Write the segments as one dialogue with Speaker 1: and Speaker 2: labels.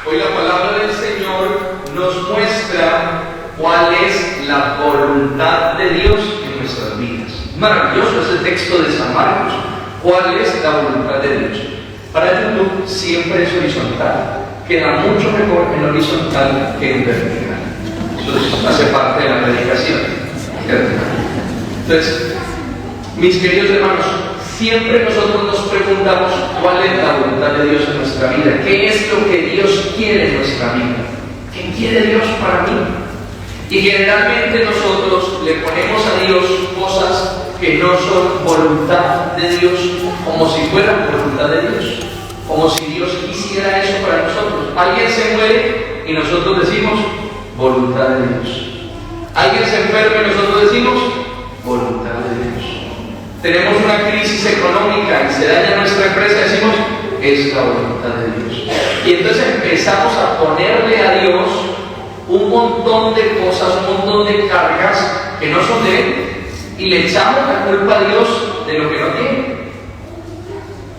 Speaker 1: Hoy la palabra del Señor nos muestra cuál es la voluntad de Dios en nuestras vidas. Maravilloso es el texto de San Marcos. ¿Cuál es la voluntad de Dios? Para YouTube siempre es horizontal. Queda mucho mejor en horizontal que en vertical. Eso hace parte de la predicación. Entonces, mis queridos hermanos, siempre nosotros nos preguntamos cuál es la voluntad de Dios en nuestra vida. ¿Qué es lo que Dios quiere en nuestra vida? ¿Qué quiere Dios para mí? Y generalmente nosotros le ponemos a Dios cosas que no son voluntad de Dios, como si fueran voluntad de Dios, como si Dios quisiera eso para nosotros. Alguien se muere y nosotros decimos voluntad de Dios. Alguien se enferma y nosotros decimos voluntad de Dios. Tenemos una crisis económica y se daña nuestra empresa y decimos es la voluntad de Dios. Y entonces empezamos a ponerle a Dios un montón de cosas, un montón de cargas que no son de Él, y le echamos la culpa a Dios de lo que no tiene.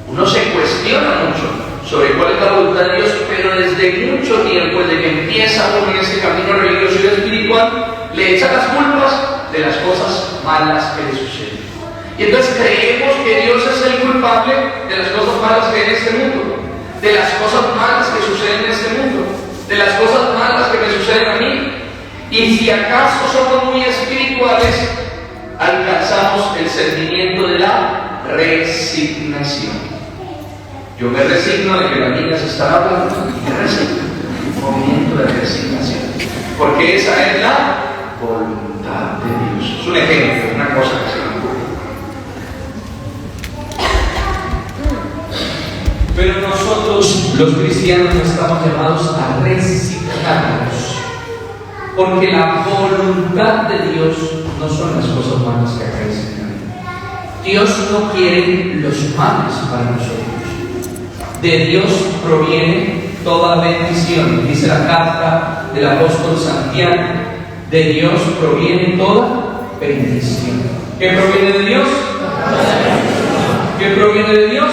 Speaker 1: Uno se cuestiona mucho sobre cuál es la voluntad de Dios, pero desde mucho tiempo, desde que empieza uno en ese camino religioso y espiritual, le echa las culpas de las cosas malas que le suceden. Y entonces creemos que Dios es el culpable de las cosas malas que hay en este mundo, de las cosas malas que suceden en este mundo, de las cosas malas que me suceden a mí. Y si acaso somos muy espirituales, alcanzamos el sentimiento de la resignación. Yo me resigno de que las niñas están hablando y me resigno. Un movimiento de resignación. Porque esa es la voluntad de Dios. Es un ejemplo, una cosa que se me ocurre. Pero nosotros, los cristianos, no estamos llamados a resignarnos. Porque la voluntad de Dios no son las cosas malas que acaecen en la vida. Dios no quiere los males para nosotros. De Dios proviene toda bendición. Dice la carta del apóstol Santiago. De Dios proviene toda bendición. ¿Qué proviene de Dios? ¿Qué proviene de Dios?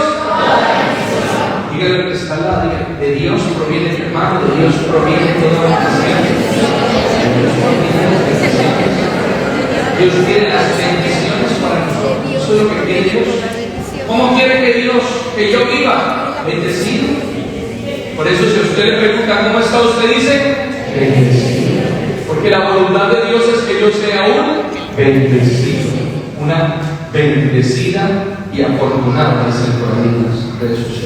Speaker 1: Dígale lo que está al lado. De Dios proviene mi hermano. De Dios proviene toda bendición. Dios quiere las bendiciones para nosotros. Eso es lo que quiere Dios. ¿Cómo quiere que Dios, que yo viva? Bendecido. Por eso si usted le pregunta ¿cómo está usted? Dice bendecido. Porque la voluntad de Dios es que yo sea un bendecido, una bendecida y afortunada, dice el Corán de Jesús.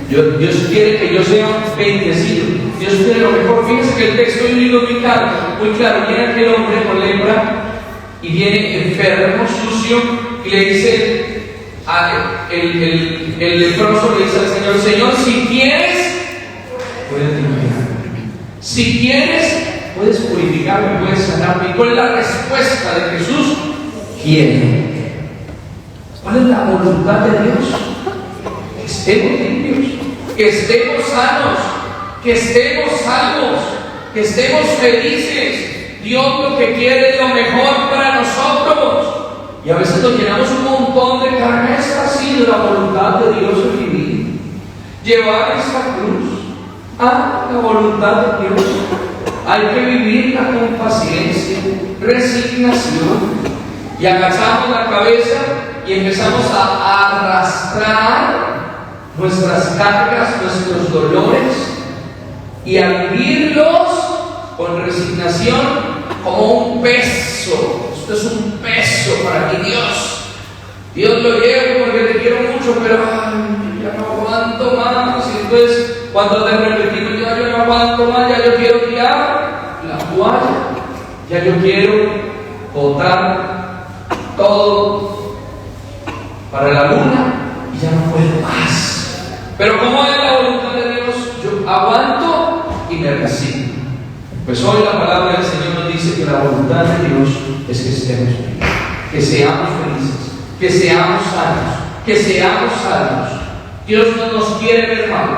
Speaker 1: Dios quiere que yo sea bendecido. Dios quiere lo mejor. Fíjense que el texto es muy claro. Viene aquel hombre con lepra y viene enfermo, sucio, y le dice el leproso le dice al Señor: Señor, si quieres, puedes limpiarme. Si quieres, puedes purificarme, puedes sanarme. ¿Y cuál es la respuesta de Jesús? Quiero. ¿Cuál es la voluntad de Dios? Que estemos limpios, que estemos sanos, que estemos salvos, que estemos felices. Dios lo que quiere es lo mejor para nosotros. Y a veces nos llenamos un montón de carga. Esta ha sido la voluntad de Dios en mi vida. Llevar esta cruz a la voluntad de Dios. Hay que vivirla con paciencia, resignación. Y agachamos la cabeza y empezamos a arrastrar nuestras cargas, nuestros dolores, y a vivirlos con resignación como un peso. Esto es un peso para mi Dios. Dios lo llevo porque te quiero mucho, pero ya no aguanto más. Y entonces cuando te repetimos ya yo no aguanto más, ya yo quiero tirar la toalla, ya yo quiero botar todo para la luna y ya no puedo más. Pero como es la voluntad de Dios, yo aguanto y me resigno. Pues hoy la palabra del Señor nos dice que la voluntad de Dios es que estemos bien, que seamos felices, que seamos sanos, que seamos salvos. Dios no nos quiere ver mal,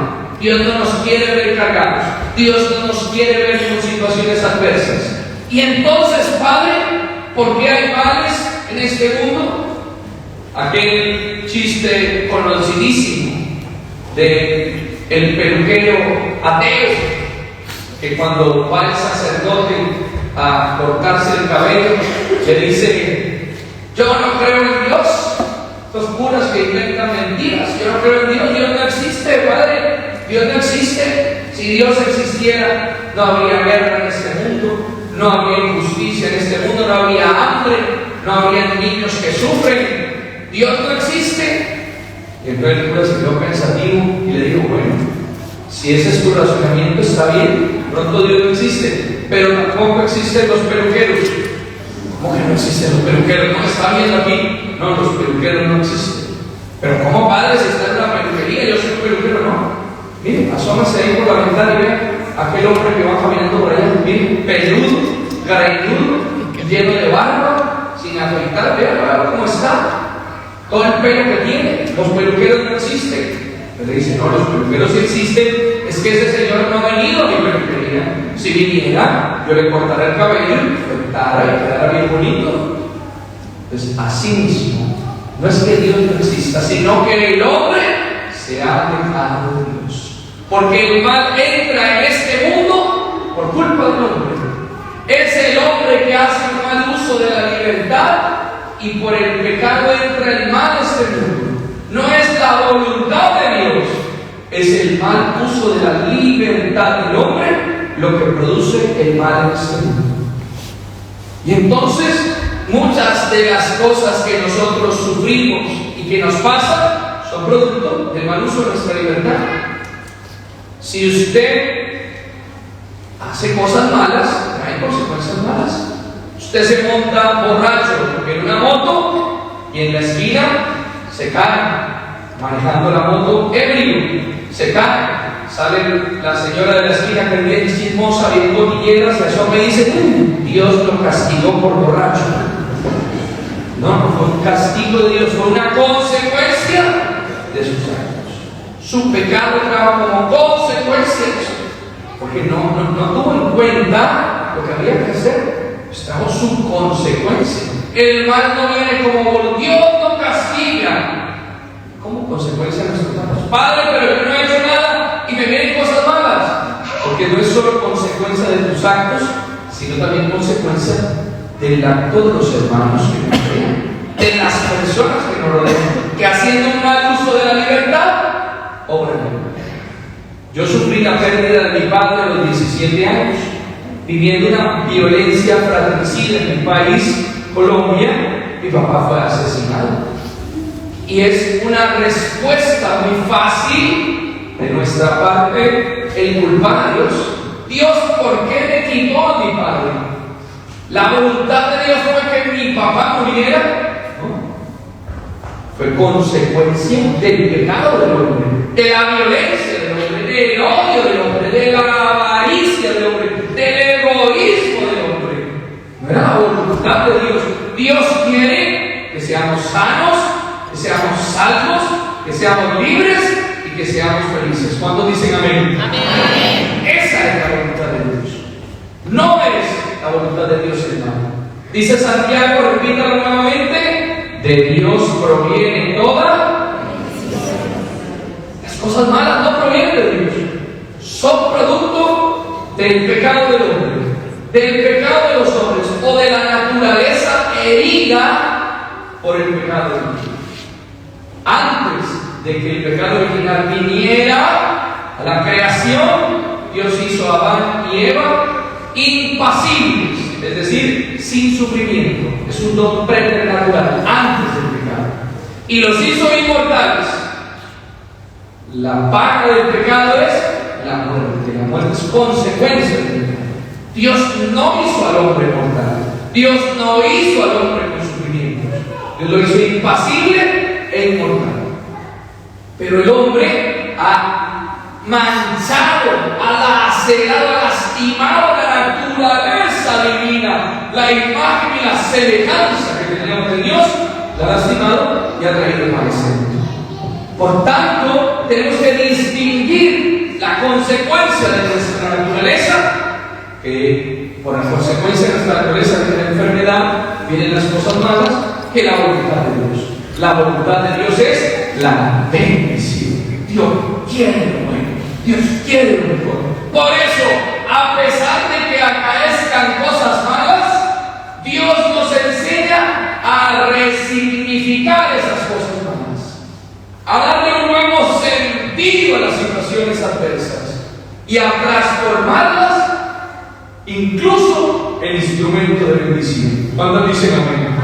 Speaker 1: Dios no nos quiere ver cargados, Dios no nos quiere ver con situaciones adversas. Y entonces, Padre, ¿por qué hay males en este mundo? Aquel chiste conocidísimo de el peluquero ateo, que cuando va el sacerdote a cortarse el cabello, le dice: yo no creo en Dios, estos curas que inventan mentiras, yo no creo en Dios, Dios no existe, padre, Dios no existe. Si Dios existiera, no habría guerra en este mundo, no habría injusticia en este mundo, no habría hambre, no habría niños que sufren, Dios no existe. Y entonces el cura se quedó pensativo y le dijo: bueno, si ese es tu razonamiento, está bien, pronto Dios no existe, pero tampoco existen los peluqueros. ¿Cómo que no existen los peluqueros? ¿No está viendo aquí? No, los peluqueros no existen. Pero ¿cómo, padre, si está en la peluquería? Yo soy un peluquero, no. Mire, asómase ahí por la ventana y ve aquel hombre que va caminando por allá, mire, peludo, greñudo, lleno de barba, sin afeitar, vea cómo está. Todo el pelo que tiene. Los peluqueros no existen. Le dice: no, los peluqueros sí existen, es que ese señor no ha venido a mi peluquería. Si viniera, yo le cortaré el cabello, le cortara y quedara bien bonito. Entonces, así mismo, no es que Dios no exista, sino que el hombre se ha alejado de Dios. Porque el mal entra en este mundo por culpa del hombre. Es el hombre que hace un mal uso de la libertad, y por el pecado entra el mal a este mundo. No es la voluntad de Dios, es el mal uso de la libertad del hombre lo que produce el mal en este mundo. Y entonces, muchas de las cosas que nosotros sufrimos y que nos pasan son producto del mal uso de nuestra libertad. Si usted hace cosas malas, hay consecuencias malas. Usted se monta borracho en una moto y en la esquina se cae, manejando la moto ebrio, se cae. Sale la señora de la esquina que es bien chismosa, bien cotillera, se asoma y dice: Dios lo castigó por borracho. No fue un castigo de Dios, fue una consecuencia de sus actos. Su pecado trajo como consecuencia de eso, porque no tuvo en cuenta lo que había que hacer. Trajo su consecuencia. El mal no viene como Dios no castiga, como consecuencia de nuestros actos. Padre, pero yo no he hecho nada y me vienen cosas malas. Porque no es solo consecuencia de tus actos, sino también consecuencia del acto de los hermanos que nos rodean, de las personas que nos rodean, que haciendo un mal uso de la libertad, obran mal. Yo sufrí la pérdida de mi padre a los 17 años, viviendo una violencia fratricida en mi país, Colombia. Mi papá fue asesinado. Y es una respuesta muy fácil de nuestra parte el culpar a Dios. Dios, ¿por qué me quitó a mi padre? La voluntad de Dios fue que mi papá muriera. No. Fue consecuencia del pecado del hombre, de la violencia del hombre, del odio del hombre, de la avaricia del hombre, del egoísmo del hombre. No era la voluntad de Dios. Dios quiere que seamos sanos, que seamos salvos, que seamos libres y que seamos felices. ¿Cuántos dicen amén? Amén. Esa es la voluntad de Dios. No es la voluntad de Dios, hermano. Dice Santiago, repítalo nuevamente: de Dios proviene toda. Las cosas malas no provienen de Dios, son producto del pecado del hombre, del pecado de los hombres o de la naturaleza herida por el pecado del hombre. Antes de que el pecado original viniera a la creación, Dios hizo a Adán y Eva impasibles, es decir, sin sufrimiento. Es un don preternatural antes del pecado, y los hizo inmortales. La paga del pecado es la muerte. La muerte es consecuencia del pecado. Dios no hizo al hombre mortal, Dios no hizo al hombre con sufrimientos, Dios lo hizo impasible e inmortal. Pero el hombre ha manchado, ha lacerado, ha lastimado la naturaleza divina, la imagen y la semejanza que tenemos de Dios, la ha lastimado y ha traído el padecimiento. Por tanto, tenemos que distinguir la consecuencia de nuestra naturaleza, que por la consecuencia de nuestra naturaleza viene la enfermedad, vienen las cosas malas, que la voluntad de Dios. La voluntad de Dios es la bendición. Dios quiere lo bueno. Dios quiere lo mejor. Por eso, a pesar de que acaezcan cosas malas, Dios nos enseña a resignificar esas cosas malas, a darle un nuevo sentido a las situaciones adversas y a transformarlas incluso en instrumento de bendición. ¿Cuántos dicen amén?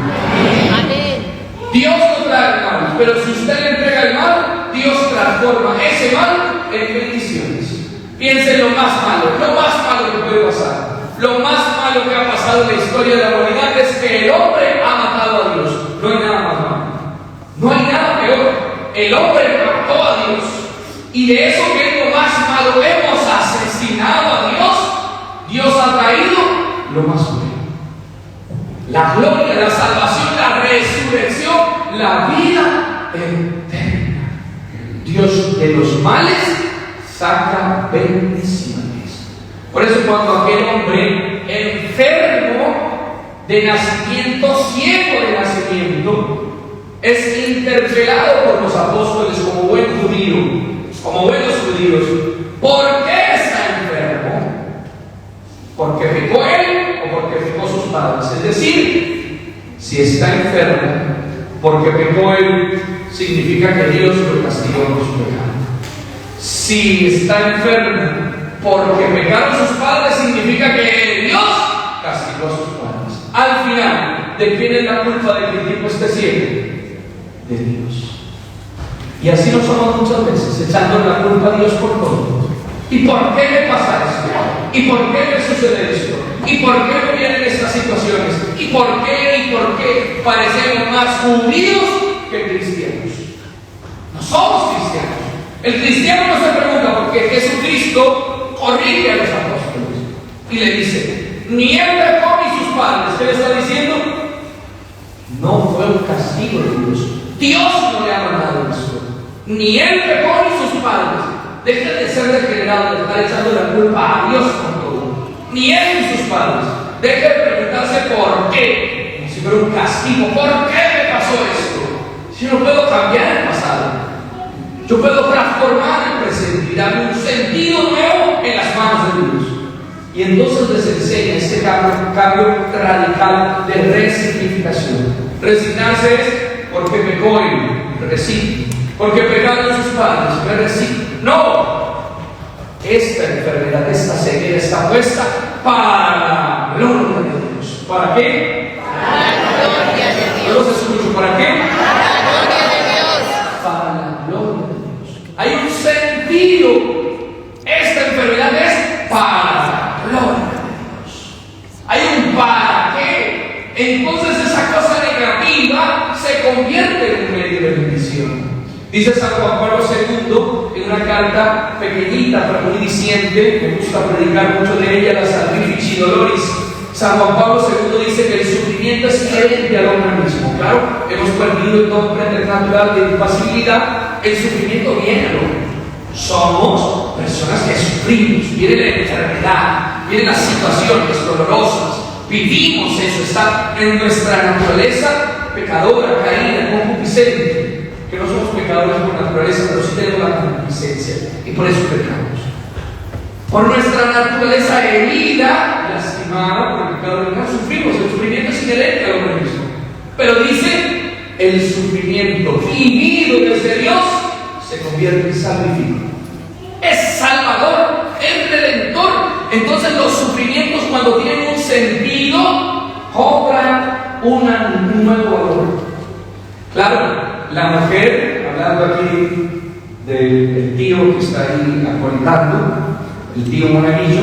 Speaker 2: Amén.
Speaker 1: Dios no trae el mal, pero si usted le entrega el mal, Dios transforma ese mal en bendiciones. Piense en lo más malo que puede pasar. Lo más malo que ha pasado en la historia de la humanidad es que el hombre ha matado a Dios. No hay nada más malo. No hay nada peor. El hombre mató a Dios. Y de eso que es lo más malo, hemos asesinado a Dios. Dios ha traído lo más bueno. La gloria, la salvación, la resurrección, la vida eterna. Dios de los males saca bendiciones. Por eso cuando aquel hombre enfermo de nacimiento, ciego de nacimiento, es interpelado por los apóstoles como buen judío, como buenos judíos, ¿por qué está enfermo? ¿Porque pecó él o porque pecó sus padres? Es decir, si está enfermo porque pecó él, significa que Dios lo castigó por su pecado. Si está enfermo porque pecaron sus padres, significa que Dios castigó a sus padres. Al final, ¿de quién es la culpa de que el tipo esté ciego? De Dios. Y así no somos muchas veces, echando la culpa a Dios por todo. ¿Y por qué me pasa esto? ¿Y por qué me sucede esto? ¿Y por qué me vienen estas situaciones? ¿Y por qué parecemos más judíos que cristianos? No somos cristianos. El cristiano no se pregunta por qué Jesucristo corrige a los apóstoles y le dice, ni él pecó ni sus padres. ¿Qué le está diciendo? No fue un castigo de Dios. Dios no le ha mandado eso. Ni él pecó ni sus padres. Dejen de ser degenerados, de estar echando la culpa a Dios por todo. Ni él ni sus padres. Dejen de preguntarse por qué, como si fuera un castigo. ¿Por qué me pasó esto? Si yo no puedo cambiar el pasado, yo puedo transformar el presente y darle un sentido nuevo en las manos de Dios. Y entonces les enseña este cambio radical de resignificación. Resignarse es porque pecó él, resigno. Porque pecaron sus padres, me resigno. No, esta enfermedad, esta ceguera está puesta para la gloria de Dios. ¿Para qué?
Speaker 2: Para la gloria de Dios.
Speaker 1: Yo los escucho. ¿Para qué?
Speaker 2: Para la gloria de Dios.
Speaker 1: Para la gloria de Dios. Hay un sentido. Esta enfermedad es para la gloria de Dios. Hay un para qué. Entonces esa cosa negativa se convierte en un medio de bendición. Dice San Juan Pablo II en una carta pequeñita pero muy diciente, me gusta predicar mucho de ella, la Salvifici Doloris. San Juan Pablo II dice que el sufrimiento es inherente al hombre mismo. Claro, hemos perdido el don preternatural de impasibilidad, el sufrimiento viene al hombre. Somos personas que sufrimos, viene la enfermedad, vienen las situaciones dolorosas, vivimos eso, está en nuestra naturaleza pecadora, caída, concupiscente. Que no somos pecadores por naturaleza, pero sí tenemos la concupiscencia y por eso pecamos. Por nuestra naturaleza herida, lastimada por el pecado original, sufrimos. El sufrimiento es inherente al hombre mismo. Pero dice, el sufrimiento vivido desde Dios se convierte en salvífico. Es salvador, es redentor. Entonces los sufrimientos, cuando tienen un sentido, cobran un nuevo valor. Claro, la mujer, hablando aquí del tío que está ahí acolitando, el tío Monaguillo,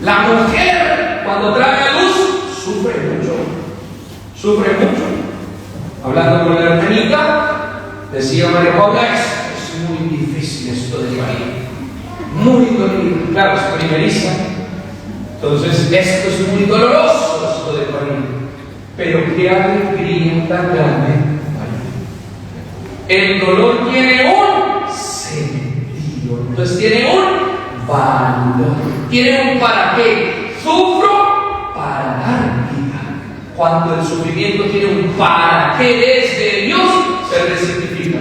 Speaker 1: la mujer cuando trae a luz sufre mucho. Hablando con la hermanita, decía María Paula, es muy difícil esto de parir, muy doloroso, claro, es primeriza, entonces esto es muy doloroso esto de parir, pero qué alegría tan grande. El dolor tiene un sentido, entonces tiene un valor, tiene un para qué. Sufro para dar vida. Cuando el sufrimiento tiene un para qué desde Dios, se resignifica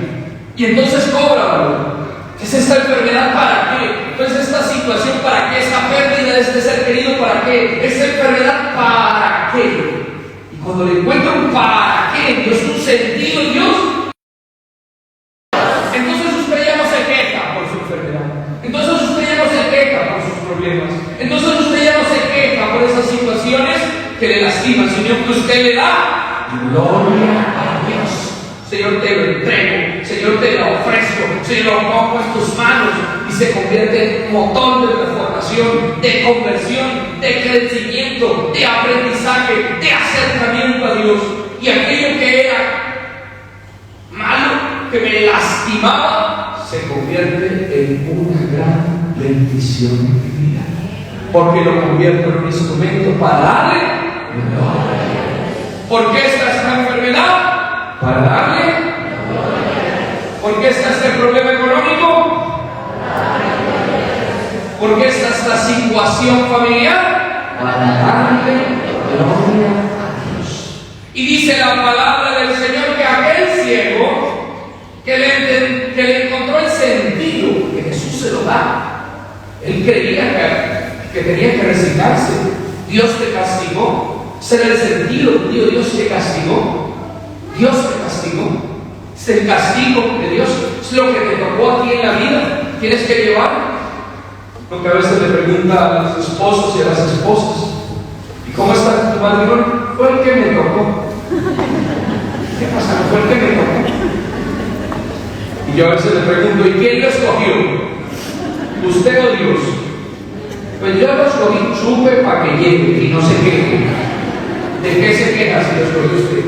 Speaker 1: y entonces cobra valor. ¿Es esta enfermedad para qué? Entonces qué. Esa enfermedad, ¿para qué? Y cuando le encuentro un para qué en Dios, un sentido en Dios, entonces usted ya no se queja por su enfermedad. Entonces usted ya no se queja por sus problemas. Entonces usted ya no se queja por esas situaciones que le lastiman, sino que usted le da gloria a Dios. Señor, te lo entrego. Señor, te lo ofrezco. Señor, lo pongo en tus manos. Y se convierte en un motor de transformación, de conversión, de crecimiento, de aprendizaje, de acercamiento a Dios. Y aquello que era malo, que me lastimaba, se convierte en una gran bendición en mi vida. Porque lo convierto en un instrumento para darle gloria. ¿Por qué está esta enfermedad? Para darle gloria. ¿Por qué está este problema económico? ¿Por qué está esta situación familiar? Para darle gloria a Dios. Y dice la palabra del Señor que aquel ciego que le encontró el sentido, que Jesús se lo da. Él creía que tenía que resignarse. Dios te castigó. Ese era el sentido. Dios te castigó. Dios te castigó. Es el castigo de Dios. Es lo que te tocó a ti en la vida. Tienes que llevar. Lo que a veces le pregunta a los esposos y a las esposas: ¿y cómo está tu matrimonio? Fue el que me tocó. ¿Qué pasa? Fue el que me tocó. Y yo a veces le pregunto: ¿y quién lo escogió? ¿Usted o Dios? Pues yo lo escogí, supe para que llegue y no se queje. ¿De qué se queja si lo escogió usted?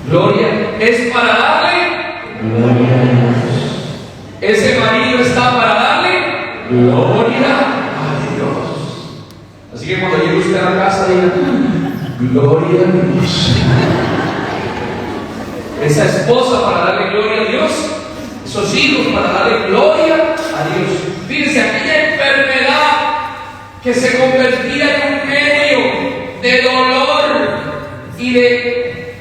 Speaker 1: Gloria es para darle gloria a Dios. Ese marido está para darle gloria a Dios. Así que cuando llegue usted a la casa, diga: gloria a Dios. Esa esposa para darle gloria a Dios. Esos hijos para darle gloria a Dios. Fíjense, aquella enfermedad que se convertía en un medio de dolor y de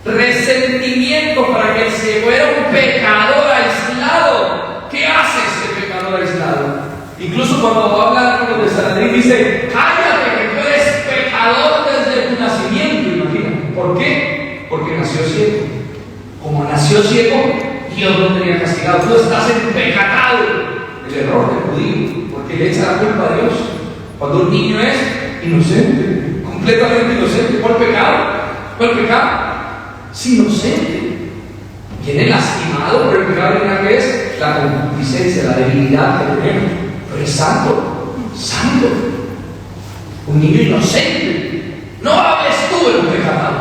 Speaker 1: resentimiento para que el ciego era un pecador aislado. ¿Qué hace este pecador aislado? Incluso cuando va a hablar con los de Sanedrín dice: cállate, que tú eres pecador desde tu nacimiento. Imagina. ¿Por qué? Porque nació ciego. Como nació ciego, Dios no tenía castigado. Tú estás empecatado. El error del judío, porque le echa la culpa a Dios. Cuando un niño es inocente, completamente inocente. ¿Cuál pecado? ¿Cuál pecado? Es inocente. Viene lastimado por el pecado que es la concupiscencia, la debilidad que tenemos. Pero es santo, santo. Un niño inocente. No hables tú de un pecado.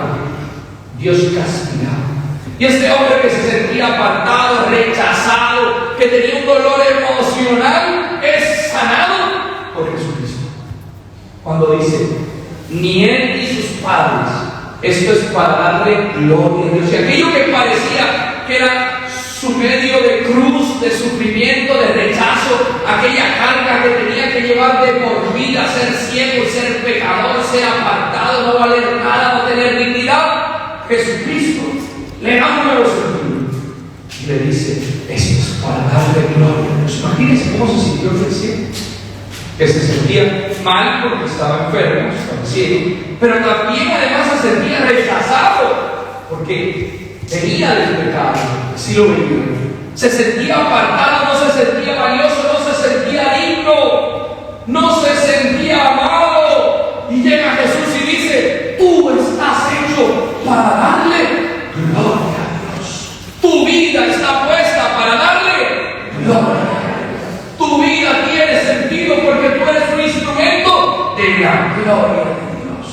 Speaker 1: Dios castigado. Y este hombre que se sentía apartado, rechazado, que tenía un dolor emocional, es sanado por Jesucristo. Cuando dice: ni él ni sus padres. Esto es para darle gloria a Dios. Y aquello que parecía que era su medio de cruz, de sufrimiento, de rechazo, aquella carga que tenía que llevar de por vida, ser ciego, ser pecador, ser apartado, no valer nada, no tener dignidad, Jesucristo le da un nuevo sentido y le dice: esto es para darle gloria a Dios. Imagínense cómo se sintió el ciego, que se sentía mal porque estaba enfermo, estaba ciego, pero también además se sentía rechazado porque venía del pecado, así lo veía. Se sentía apartado, no se sentía valioso, no se sentía digno, no se sentía amado. Y llega Jesús y dice: tú estás hecho para darle gloria a Dios. Tu vida está puesta para darle gloria a Dios. Tu vida tiene sentido porque tú eres un instrumento de la gloria de Dios.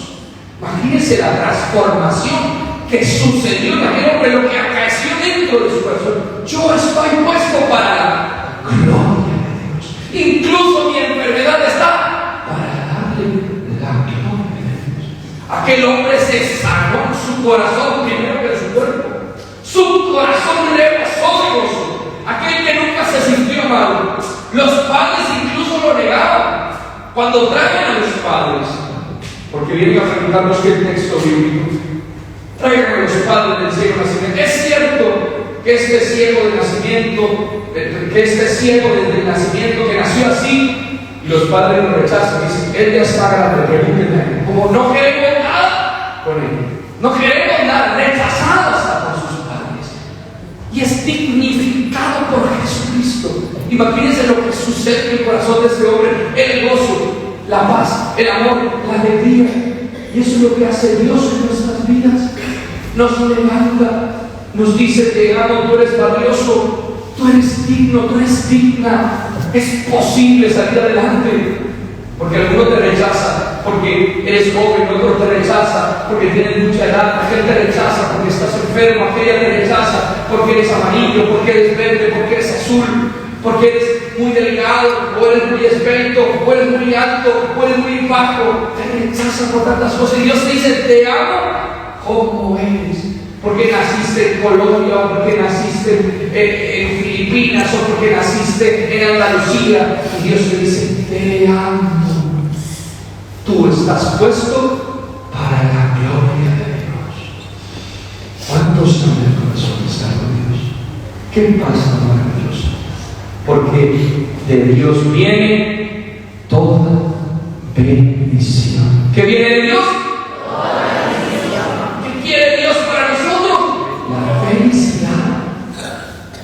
Speaker 1: Imagínense la transformación que sucedió en aquel hombre, lo que acaeció dentro de su corazón. Yo estoy puesto para la gloria de Dios. Incluso mi enfermedad está para darle la gloria de Dios. Aquel hombre se sanó su corazón primero que su cuerpo. Su corazón rebosó de gozo. Aquel que nunca se sintió amado. Los padres incluso lo negaban. Cuando traen a los padres, porque vienen a preguntarnos qué texto bíblico, traigan a los padres del ciego nacimiento. Es cierto que este ciego de nacimiento, que este ciego desde el nacimiento, que nació así, Y los padres lo rechazan, dicen, él ya está grande, pregúntenle a él. Como no queremos nada con él, no queremos nada, rechazado hasta por sus padres. Y es dignificado por Jesucristo. Imagínense lo que sucede en el corazón de este hombre: el gozo, la paz, el amor, la alegría. Y eso es lo que hace Dios en nuestras vidas. Nos levanta, nos dice: te amo, tú eres valioso, tú eres digno, tú eres digna. Es posible salir adelante. Porque alguno te rechaza porque eres joven, otro te rechaza porque tienes mucha edad, aquel te rechaza porque estás enfermo, aquella te rechaza porque eres amarillo, porque eres verde, porque eres azul, porque eres muy delgado, o eres muy esbelto, o eres muy alto, o eres muy bajo. Te rechazan por tantas cosas. Y Dios te dice: te amo como eres. Porque naciste en Colombia, o porque naciste en Filipinas, o porque naciste en Andalucía. Y Dios te dice: te amo. Tú estás puesto para la gloria de Dios. ¿Cuántos son el corazón de estar con Dios? ¿Qué pasa, maravilloso? Porque de Dios viene toda bendición. ¿Qué viene de Dios? ¿Qué quiere Dios para nosotros? La felicidad.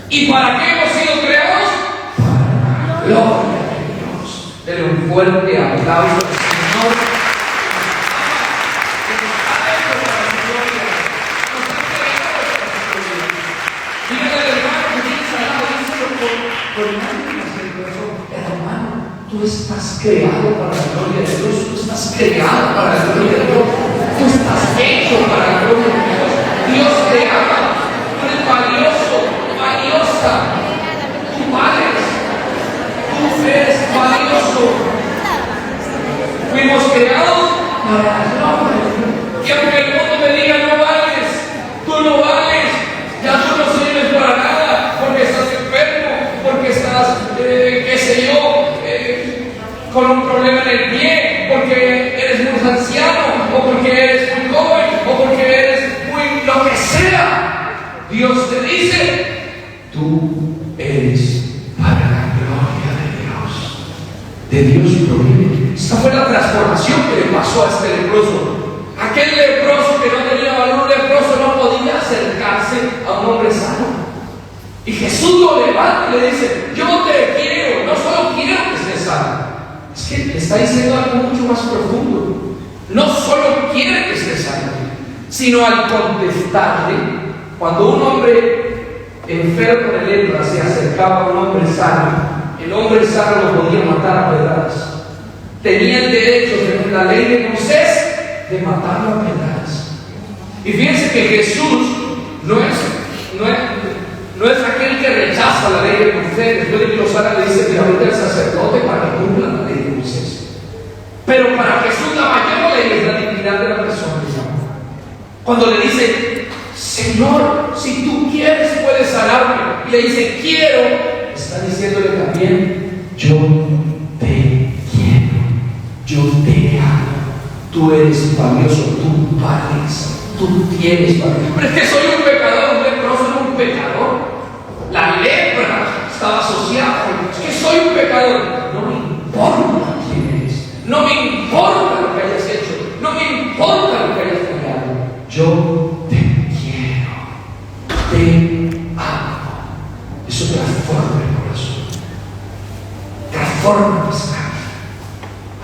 Speaker 1: ¿Y para qué hemos sido creados? Para la gloria de Dios. Denle un fuerte aplauso al Señor. Hermano, tú estás creado para la gloria de Dios. Tú estás creado para la gloria de Dios. Tú estás hecho para la gloria de Dios. Dios te ama. Tú eres valioso, valiosa. Tú vales. Tú eres valioso. Fuimos creados para la gloria de Dios. Y aunque el mundo me diga: no vales, tú no vales, ya tú no sirves para nada, porque estás enfermo, porque estás, qué sé yo, con un problema en el pie, porque eres muy anciano, o porque eres muy joven, o porque eres muy lo que sea. Dios te dice: tú eres para la gloria de Dios. De Dios proviene. Esta fue la transformación que le pasó a este leproso. Aquel leproso que no tenía valor, un leproso no podía acercarse a un hombre sano. Y Jesús lo levanta y le dice: yo te quiero, no solo quiero que estés sano. Es que le está diciendo algo mucho más profundo. No solo quiere que estés sano, sino al contestarle, cuando un hombre enfermo de lepra se acercaba a un hombre sano, el hombre sano lo podía matar a pedradas. Tenía el derecho, según la ley de Moisés, de matarlo a pedradas. Y fíjense que Jesús no es aquel que rechaza la ley de Moisés. Después de que los árabes le dicen: mira, ahorita el sacerdote para que cumpla la ley de Moisés. Pero para Jesús la mayor ley es la dignidad de la persona. Cuando le dice: Señor, si tú quieres puedes sanarme, y le dice: quiero, está diciéndole también: yo te quiero, yo te amo. Tú eres valioso, tú vales, tú tienes valor. Pero es que soy un pecador, un leproso era un pecador. La lepra estaba asociada. Es que soy un pecador. No me importa quién eres, no me importa lo que hayas hecho, no me importa lo que hayas fallado. Yo te quiero, te amo. Eso transforma el corazón, transforma nuestra vida.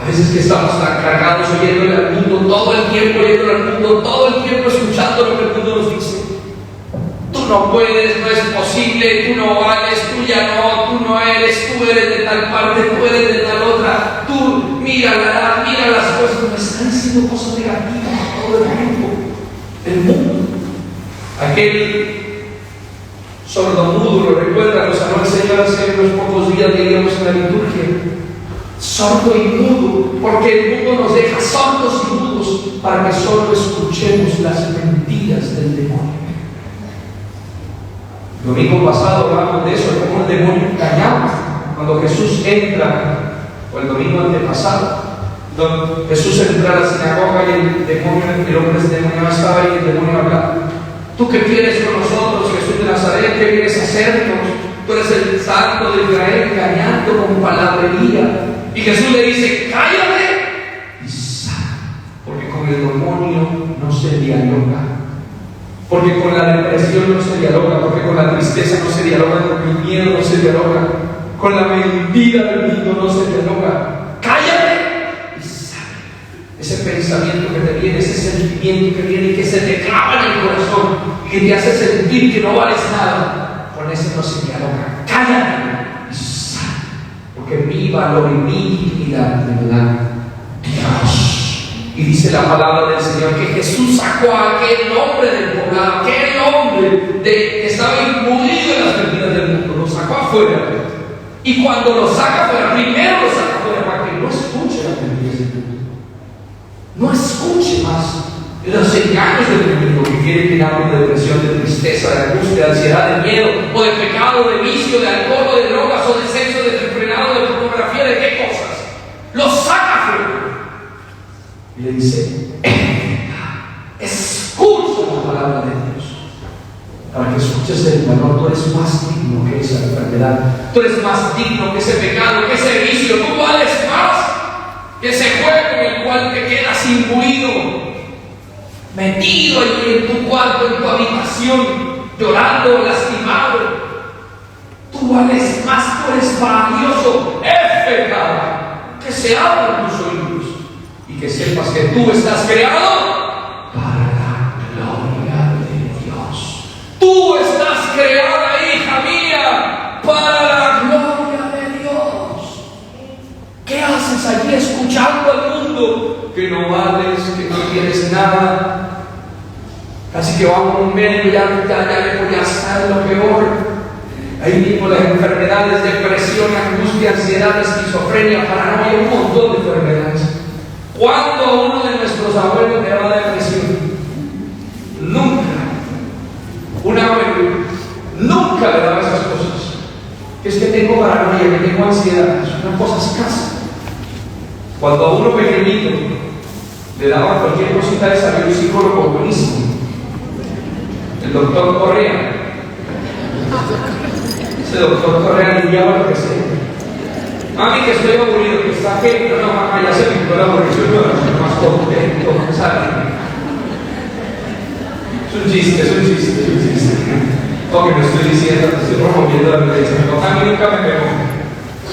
Speaker 1: A veces que estamos tan cargados oyéndole al mundo, todo el tiempo oyéndole al mundo, todo el tiempo escuchando lo que el mundo nos dice. Tú no puedes, no es posible, tú no vales, tú ya no, tú no eres, tú eres de tal parte, tú eres de tal otra, tú mira las cosas. Me están diciendo cosas negativas todo el tiempo. El mundo. Aquel sordomudo, lo recuerdan, nos habló el Señor hace unos pocos días, leíamos en la liturgia. Sordo y mudo, porque el mundo nos deja sordos y mudos para que solo escuchemos las mentiras del demonio. El domingo pasado hablamos de eso, de cómo el demonio engañaba. Cuando Jesús entra, o el domingo antepasado, donde Jesús entra a la sinagoga y el hombre endemoniado estaba ahí y el demonio hablaba: ¿tú qué quieres con nosotros, Jesús de Nazaret? ¿Qué vienes a hacernos? Tú eres el santo de Israel, engañando con palabrería. Y Jesús le dice, cállate y sal. Porque con el demonio no se dialoga. Porque con la depresión no se dialoga. Porque con la tristeza no se dialoga. Con el miedo no se dialoga. Con la mentira del mundo no se dialoga. Cállate y sal. Ese pensamiento que te viene, ese sentimiento que viene y que se te clava en el corazón, que te hace sentir que no vales nada, con ese no se dialoga. Cállate y sal. Porque mi valor y mi dignidad me lo da Dios. Y dice la palabra del Señor que Jesús sacó a aquel hombre del poblado, aquel hombre que estaba imbuido en las mentiras del mundo, lo sacó afuera. Y cuando lo saca afuera, primero lo saca afuera para que no escuche las mentiras del mundo. No escuche más los engaños del enemigo que quiere que hable de depresión, de tristeza, de angustia, de ansiedad, de miedo, o de pecado, de vicio, de alcohol, o de drogas, o de sexo desenfrenado, de pornografía, de qué cosas. Lo saca afuera. Y le dice, escucha la palabra de Dios. Para que escuches el valor, tú eres más digno que esa enfermedad. Tú eres más digno que ese pecado, que ese vicio. Tú vales más que ese juego en el cual te quedas imbuido, metido en tu cuarto, en tu habitación, llorando, lastimado. Tú vales más, tú eres valioso. Éfeta, que se abran tus oídos y que sepas que tú estás creado para la gloria de Dios. Tú estás creada, hija mía, para la gloria de Dios. ¿Qué haces allí escuchando al mundo? Que no vales, que no tienes nada. Casi que vamos a un médico, ya estar lo peor. Ahí mismo las enfermedades, depresión, angustia, ansiedad, esquizofrenia, paranoia, un montón de enfermedades. ¿Cuándo uno de nuestros abuelos le daba depresión? Nunca. Un abuelo nunca le daba esas cosas. Es que tengo paranoia, que tengo ansiedad, es una cosa escasa. Cuando a uno pequeñito le daba cualquier cosita de salir un psicólogo buenísimo, el doctor Correa. Ese doctor Correa aliviaba lo que sea. Mami, que estoy aburrido, que está que no, mamá, ya se pintó la aburrición, no, más contento, ¿sabes? Es un chiste, es un chiste, es un chiste. Porque no estoy diciendo, estoy promoviendo la violencia. A mí nunca me pegó.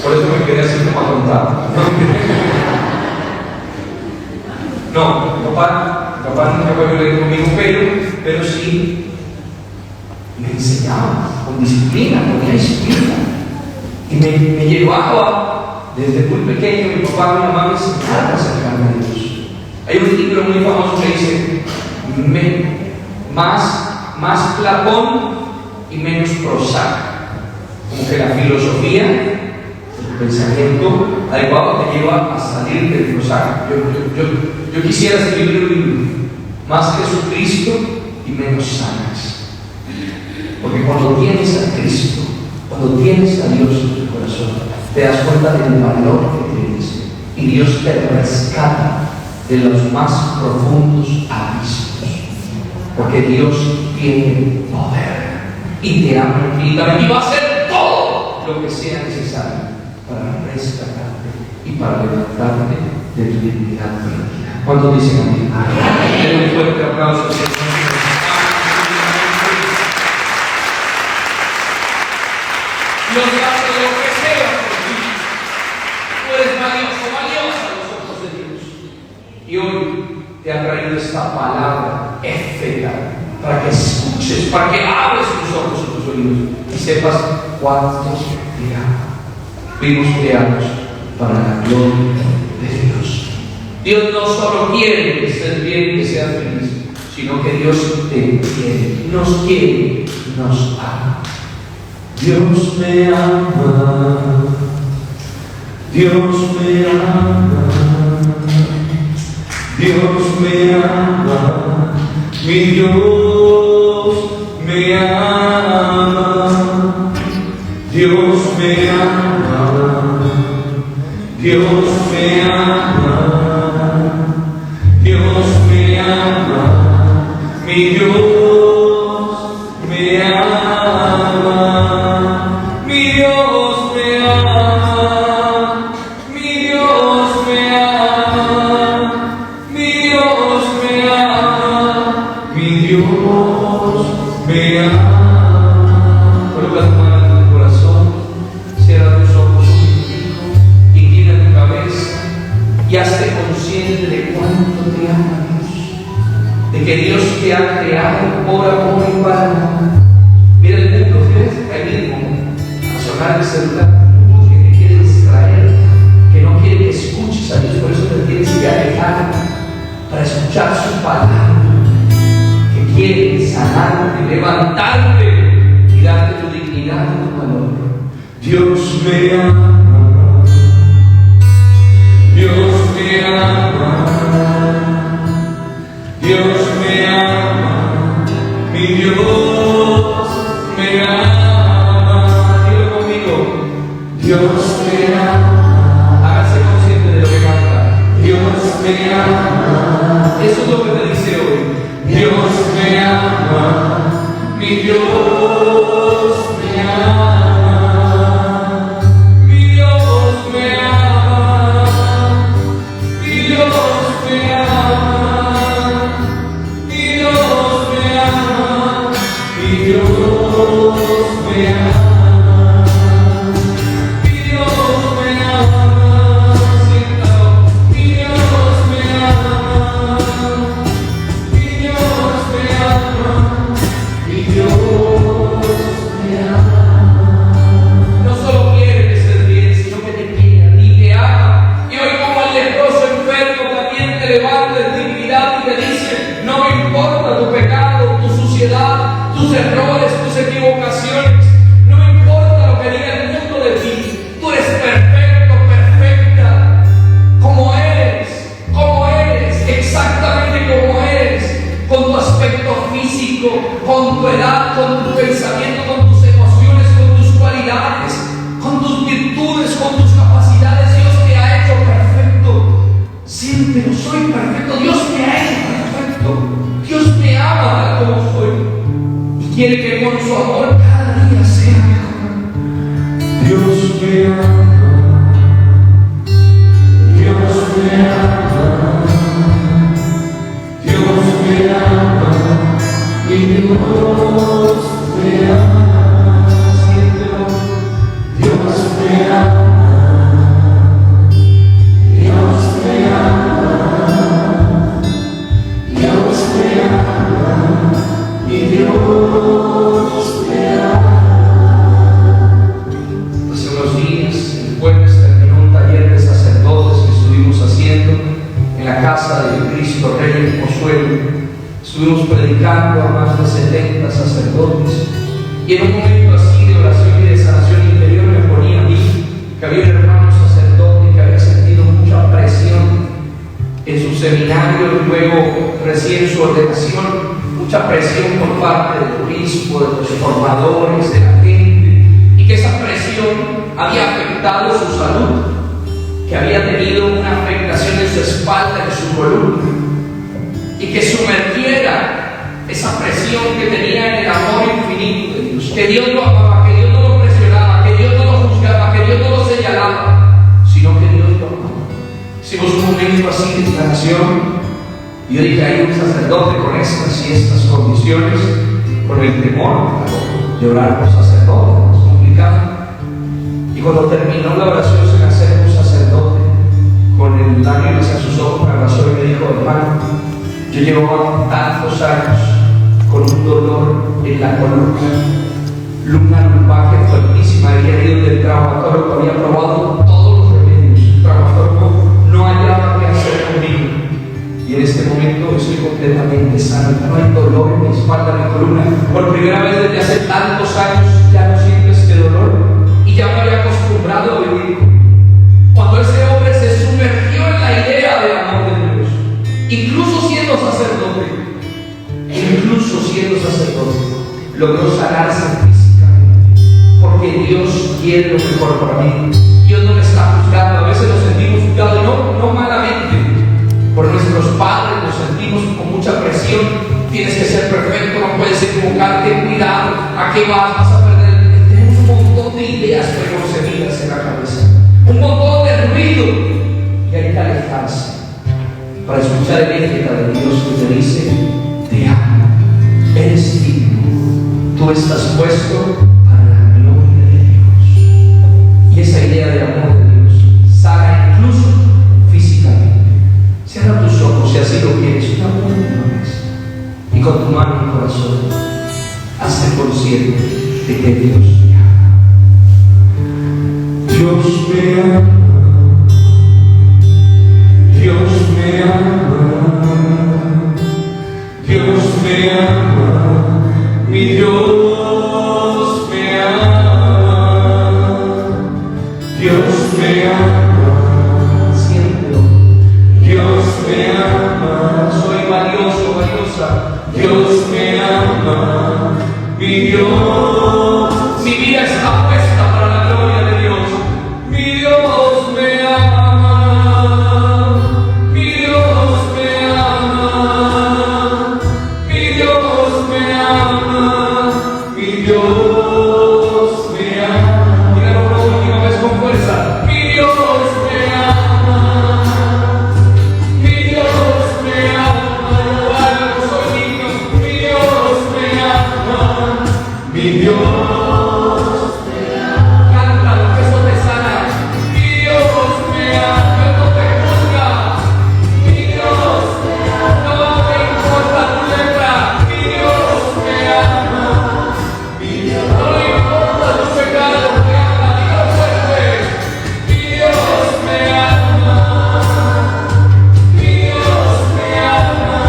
Speaker 1: Por eso me quedé así como atontado. No, mi papá nunca fue violento conmigo, pero sí me enseñaba con disciplina, con disciplina. Y me llevaba desde muy pequeño, mi papá y mi mamá me enseñaron a acercarme a Dios. Hay un libro muy famoso que dice más Platón y menos Prozac. Como que la filosofía, el pensamiento adecuado te lleva a salir del Prozac. Yo quisiera escribir un libro, más Jesucristo y menos Sanas. Porque cuando tienes a Cristo, cuando tienes a Dios en tu corazón, te das cuenta del valor que tienes. Y Dios te rescata de los más profundos abismos. Porque Dios tiene poder y te ama infinitamente y va a hacer todo lo que sea necesario para rescatarte y para levantarte de tu dignidad perdida. ¿Cuántos dicen amén? Den un fuerte aplauso al Señor. Dios hace lo que sea por ti. Tú eres valiosa a los ojos de Dios. Y hoy te ha traído esta palabra, éfeta, para que escuches, para que abres tus ojos y tus oídos y sepas cuántos te ama. Fuimos creados para la gloria de Dios. Dios no solo quiere que estés bien y que seas feliz, sino que Dios te quiere, nos ama. Dios me ama, Dios me ama, Dios me ama, mi Dios me ama, Dios me ama, Dios me ama, Dios me ama, mi Dios me ama, mi Dios me ama, mi Dios. cuánto te ama Dios, de que Dios te ha creado por amor y para amor. Mira el mundo, ¿ves? Ahí mismo, a sonar el celular, un mundo que te quiere distraer, que no quiere que escuches a Dios, por eso te tienes que alejar para escuchar su palabra, que quiere sanarte, levantarte y darte tu dignidad y tu valor. Dios me ama, Dios me ama, Dios me ama, mi Dios me ama. Dilo conmigo, Dios me ama. Hágase consciente de lo que canta. Dios me ama. Eso es lo que te dice hoy. Dios me ama, mi Dios me ama. Tus errores, tus equivocaciones, no me importa lo que diga el mundo de ti. Tú eres perfecto, perfecta, como eres, exactamente como eres, con tu aspecto físico, con tu edad, con tu pensamiento, con tus emociones, con tus cualidades, con tus virtudes, con tus capacidades. Dios te ha hecho perfecto. Siéntelo, soy perfecto. Dios me ha hecho perfecto. Dios me ama tal como soy. Quiere que con su amor cada día sea mejor. Dios me ama, Dios me ama, Dios me ama, y Dios me ama. Siéntelo, Dios me ama, Dios me ama, Dios me ama, y Dios me ama. Hace unos días el jueves terminó un taller de sacerdotes que estuvimos haciendo en la casa de Cristo Rey en Pozuelo. Estuvimos predicando a más de 70 sacerdotes, y en un momento así de oración y de sanación interior me ponía a mí, que había un hermano sacerdote que había sentido mucha presión en su seminario y luego recién su ordenación, mucha presión por parte del obispo, de los formadores, de la gente, y que esa presión había afectado su salud, que había tenido una afectación en su espalda, en su columna, y que sumergiera esa presión que tenía en el amor infinito de Dios, que Dios lo amaba, que Dios no lo presionaba, que Dios no lo juzgaba, que Dios no lo señalaba, sino que Dios lo amaba. Hicimos un momento así de sanación. Y yo dije, hay un sacerdote con estas y estas condiciones, con el temor de orar por sacerdote, es complicado. Y cuando terminó la oración se me acercó un sacerdote con el lágrimas hacia sus ojos, me abrazó y me dijo, hermano, yo llevaba tantos años con un dolor en la columna, una lumbaje fuertísima, había ido del traumatólogo, había probado todos los remedios, el traumatólogo no hallaba qué hacer conmigo. Y en este momento estoy completamente sano. No hay dolor en mi espalda, en mi columna. Por primera vez desde hace tantos años ya no siento este dolor. Y ya me había acostumbrado a vivir. Cuando ese hombre se sumergió en la idea del amor de Dios, incluso siendo sacerdote, logró sanarse físicamente. Porque Dios quiere lo mejor para mí. Dios no me está juzgando. A veces nos sentimos juzgados, no malamente. Por nuestros padres nos sentimos con mucha presión. Tienes que ser perfecto, no puedes equivocarte, cuidado, ¿a qué vas? Vas a perder. Tenemos un montón de ideas preconcebidas en la cabeza, un montón de ruido, y hay que alejarse para escuchar el ética de Dios que te dice, te amo, eres digno, tú estás puesto para la gloria de Dios. Y esa idea de amor de Dios sana incluso físicamente. Cierra tus ojos. consciente de que Dios me ama. Dios me ama. Dios me ama. Dios me ama. Mi Dios me ama. Dios me ama. Siento. Dios me ama. Soy valioso, valiosa. Dios me ama. Mi Dios. Mi vida está puesta para la gloria de Dios. Mi Dios me ama. Mi Dios me ama. Mi Dios me ama. Mi Dios me ama. Dígalo una última vez con fuerza. Mi Dios me ama. Mi Dios me ama. Yo no soy digno. Mi Dios me ama. Mi Dios me ama. Cántalo, que eso te sana. Mi Dios me ama. Él no te juzga. Mi Dios me ama. No me importa tu letra. Mi Dios me ama. Mi Dios. No le importa tu pecado. Te ama. Dígalo fuerte. Mi Dios me ama. Mi Dios me ama.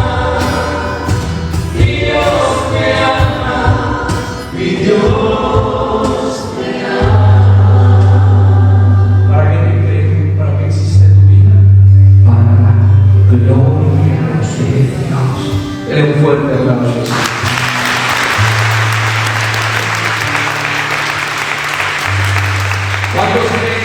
Speaker 1: Mi Dios me ama. Mi Dios me ama. ¿Para qué te crees? ¿Para qué existe tu vida? Para la gloria de Dios. Dele un fuerte aplauso. ¿Cuántos creen